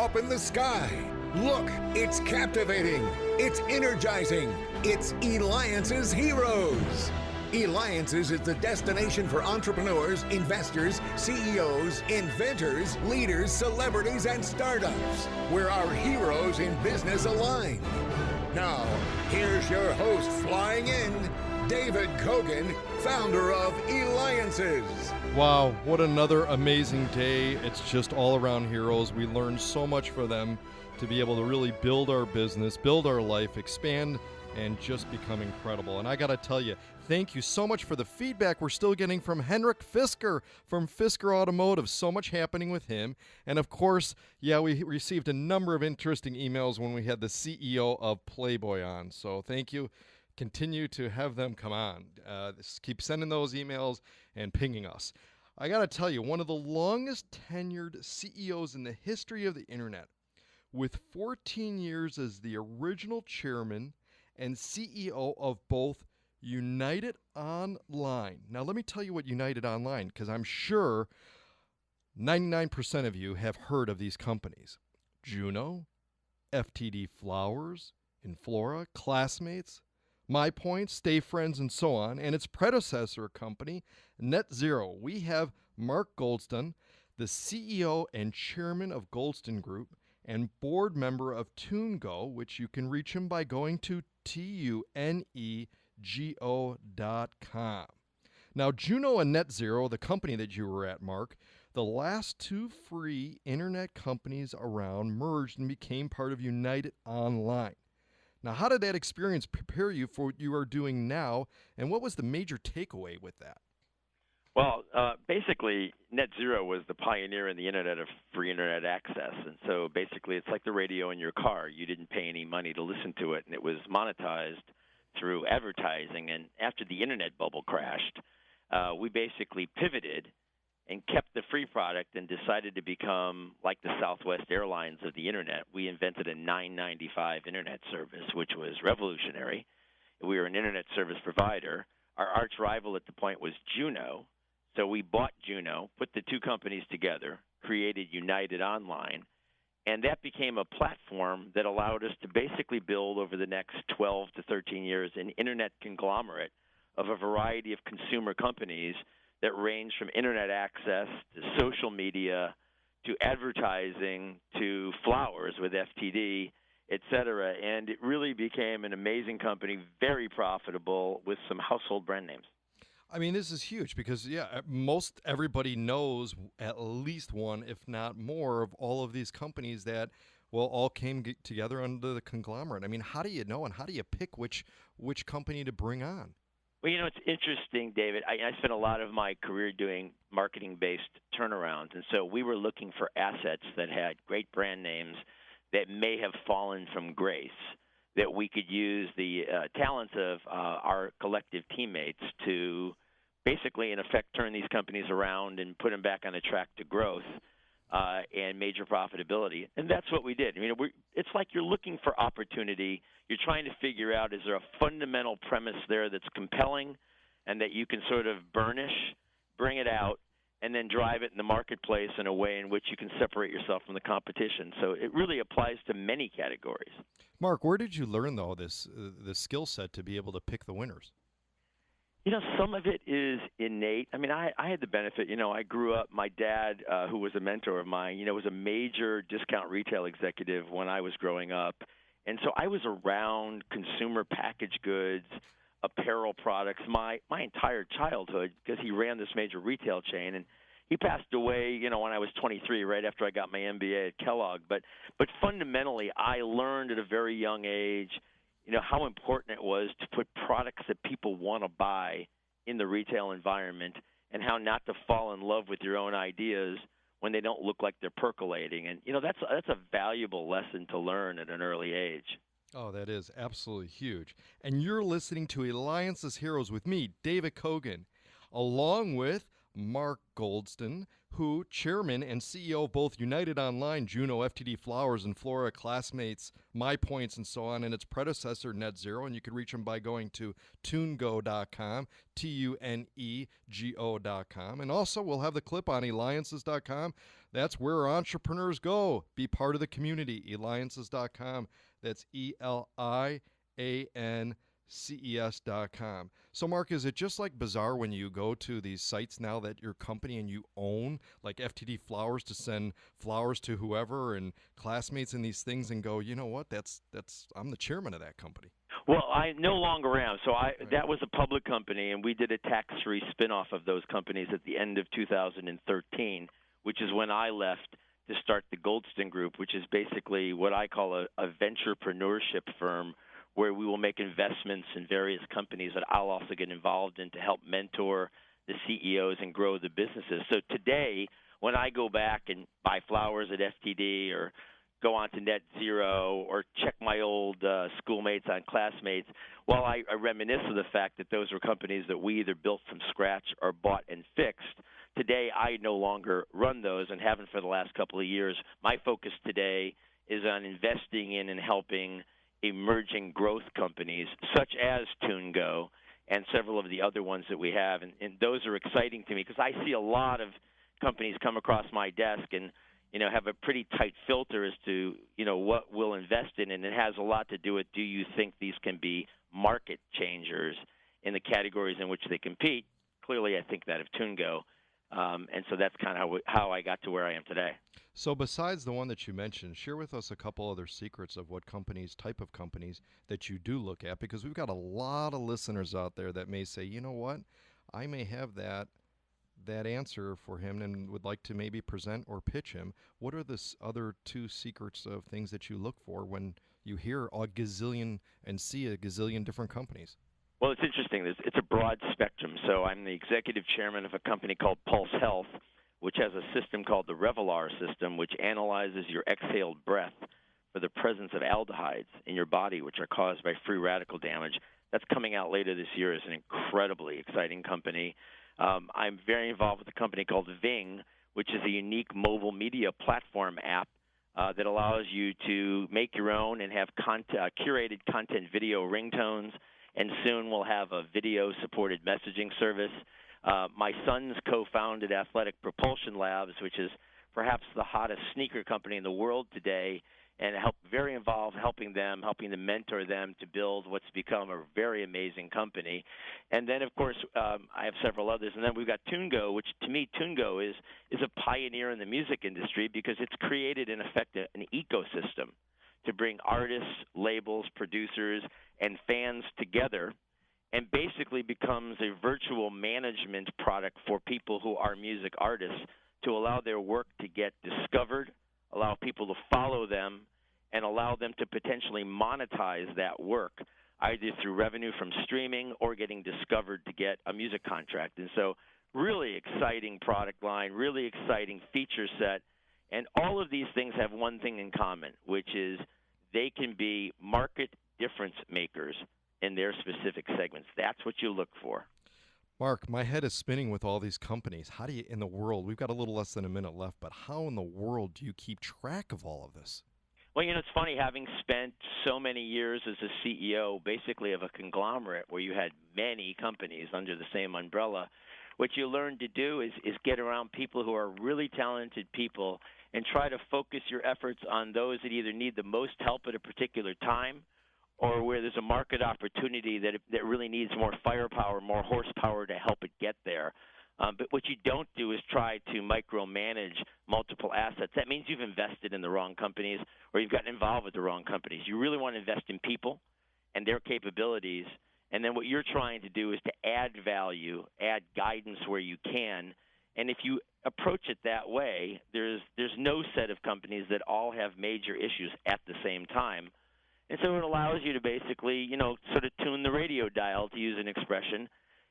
up in the sky. Look, it's captivating. It's energizing. It's Eliances Heroes. Eliances is the destination for entrepreneurs, investors, CEOs, inventors, leaders, celebrities, and startups, where our heroes in business align. Now, here's your host flying in, David Kogan, founder of Eliances. Wow, what another amazing day. It's just all around heroes. We learned so much from them to be able to really build our business, build our life, expand, and just become incredible. And I got to tell you, thank you so much for the feedback we're still getting from Henrik Fisker from Fisker Automotive. So much happening with him. And of course, yeah, we received a number of interesting emails when we had the CEO of Playboy on. So thank you. Continue to have them come on. Keep sending those emails and pinging us. I got to tell you, one of the longest tenured CEOs in the history of the internet, with 14 years as the original chairman and CEO of both United Online. Now, let me tell you what United Online, because I'm sure 99% of you have heard of these companies. Juno, FTD Flowers, Inflora, Classmates, MyPoint, Stay Friends, and so on, and its predecessor company, NetZero. We have Mark Goldston, the CEO and chairman of Goldston Group, and board member of TuneGo, which you can reach him by going to TuneGo.com. Now, Juno and NetZero, the company that you were at, Mark, the last two free internet companies around merged and became part of United Online. Now, how did that experience prepare you for what you are doing now, and what was the major takeaway with that? Well, basically, NetZero was the pioneer in the internet of free internet access. And so basically, it's like the radio in your car. You didn't pay any money to listen to it, and it was monetized through advertising. And after the internet bubble crashed, we basically pivoted and kept the free product and decided to become like the Southwest Airlines of the internet. We invented a $9.95 internet service, which was revolutionary. We were an internet service provider. Our arch rival at the point was Juno. So we bought Juno, put the two companies together, created United Online, and that became a platform that allowed us to basically build over the next 12 to 13 years an internet conglomerate of a variety of consumer companies that range from internet access to social media to advertising to flowers with FTD, et cetera. And it really became an amazing company, very profitable, with some household brand names. I mean, this is huge because, yeah, most everybody knows at least one, if not more, of all of these companies that, well, all came together under the conglomerate. I mean, how do you know and how do you pick which company to bring on? Well, it's interesting, David. I spent a lot of my career doing marketing-based turnarounds, and so we were looking for assets that had great brand names that may have fallen from grace, that we could use the talents of our collective teammates to basically, in effect, turn these companies around and put them back on a track to growth and major profitability. And that's what we did. I mean, it's like you're looking for opportunity. You're trying to figure out, is there a fundamental premise there that's compelling and that you can sort of burnish, bring it out, and then drive it in the marketplace in a way in which you can separate yourself from the competition. So it really applies to many categories. Mark, where did you learn, though, this skill set to be able to pick the winners? Some of it is innate. I mean, I had the benefit, I grew up, my dad, who was a mentor of mine, was a major discount retail executive when I was growing up. And so I was around consumer packaged goods, apparel products my entire childhood because he ran this major retail chain. And he passed away, when I was 23, right after I got my MBA at Kellogg. But fundamentally, I learned at a very young age how important it was to put products that people want to buy in the retail environment and how not to fall in love with your own ideas when they don't look like they're percolating. And, that's a valuable lesson to learn at an early age. Oh, that is absolutely huge. And you're listening to Eliances Heroes with me, David Kogan, along with Mark Goldston, who, chairman and CEO of both United Online, Juno, FTD Flowers, and Flora Classmates, My Points, and so on, and its predecessor, NetZero. And you can reach him by going to TuneGo.com, TuneGo.com. And also, we'll have the clip on Eliances.com. That's where entrepreneurs go. Be part of the community, Eliances.com. That's ELIANCES.com. So, Mark, is it just like bizarre when you go to these sites now that your company and you own, like FTD Flowers, to send flowers to whoever and classmates and these things, and go, you know what? That's I'm the chairman of that company. Well, I no longer am. So that was a public company, and we did a tax-free spinoff of those companies at the end of 2013, which is when I left to start the Goldston Group, which is basically what I call a venturepreneurship firm, where we will make investments in various companies that I'll also get involved in to help mentor the CEOs and grow the businesses. So today, when I go back and buy flowers at FTD or go on to NetZero or check my old schoolmates on Classmates, while I reminisce of the fact that those were companies that we either built from scratch or bought and fixed, today I no longer run those and haven't for the last couple of years. My focus today is on investing in and helping emerging growth companies such as TuneGo and several of the other ones that we have. And those are exciting to me because I see a lot of companies come across my desk and, have a pretty tight filter as to, what we'll invest in. And it has a lot to do with, do you think these can be market changers in the categories in which they compete? Clearly, I think that of TuneGo. And so that's kind of how I got to where I am today. So besides the one that you mentioned, share with us a couple other secrets of what type of companies that you do look at, because we've got a lot of listeners out there that may say, you know what, I may have that answer for him and would like to maybe present or pitch him. What are the other two secrets of things that you look for when you hear a gazillion and see a gazillion different companies? Well, it's interesting. It's a broad spectrum. So I'm the executive chairman of a company called Pulse Health, which has a system called the Revelar system, which analyzes your exhaled breath for the presence of aldehydes in your body, which are caused by free radical damage. That's coming out later this year. It's an incredibly exciting company. I'm very involved with a company called Ving, which is a unique mobile media platform app that allows you to make your own and have curated content video ringtones, and soon we'll have a video-supported messaging service. My sons co-founded Athletic Propulsion Labs, which is perhaps the hottest sneaker company in the world today, and very involved helping to mentor them to build what's become a very amazing company. And then, of course, I have several others. And then we've got TuneGo, which to me, TuneGo is a pioneer in the music industry because it's created, in effect, an ecosystem to bring artists, labels, producers, and fans together, and basically becomes a virtual management product for people who are music artists to allow their work to get discovered, allow people to follow them, and allow them to potentially monetize that work, either through revenue from streaming or getting discovered to get a music contract. And so really exciting product line, really exciting feature set, and all of these things have one thing in common, which is they can be market difference makers in their specific segments. That's what you look for. Mark, my head is spinning with all these companies. How do you, in the world, we've got a little less than a minute left, but how in the world do you keep track of all of this? Well, it's funny, having spent so many years as a CEO, basically of a conglomerate where you had many companies under the same umbrella, what you learn to do is get around people who are really talented people and try to focus your efforts on those that either need the most help at a particular time or where there's a market opportunity that really needs more firepower, more horsepower to help it get there. But what you don't do is try to micromanage multiple assets. That means you've invested in the wrong companies or you've gotten involved with the wrong companies. You really want to invest in people and their capabilities, and then what you're trying to do is to add value, add guidance where you can. And if you approach it that way, there's no set of companies that all have major issues at the same time. And so it allows you to basically, sort of tune the radio dial, to use an expression,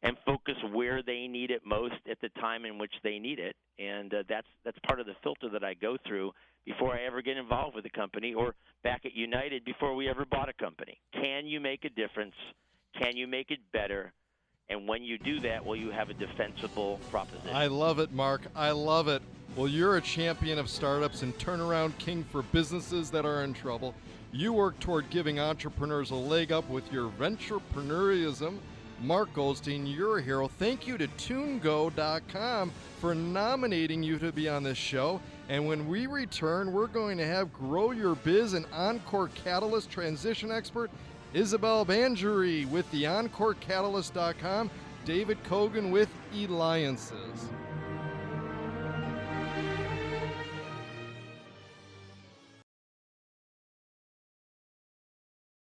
and focus where they need it most at the time in which they need it. And that's part of the filter that I go through before I ever get involved with a company, or back at United before we ever bought a company. Can you make a difference? Can you make it better? And when you do that, well, you have a defensible proposition. I love it, Mark. I love it. Well, you're a champion of startups and turnaround king for businesses that are in trouble. You work toward giving entrepreneurs a leg up with your venturepreneurialism. Mark Goldstein, you're a hero. Thank you to TuneGo.com for nominating you to be on this show. And when we return, we're going to have Grow Your Biz and Encore Catalyst transition expert Isabel Bangery with the EncoreCatalyst.com, David Kogan with Eliances.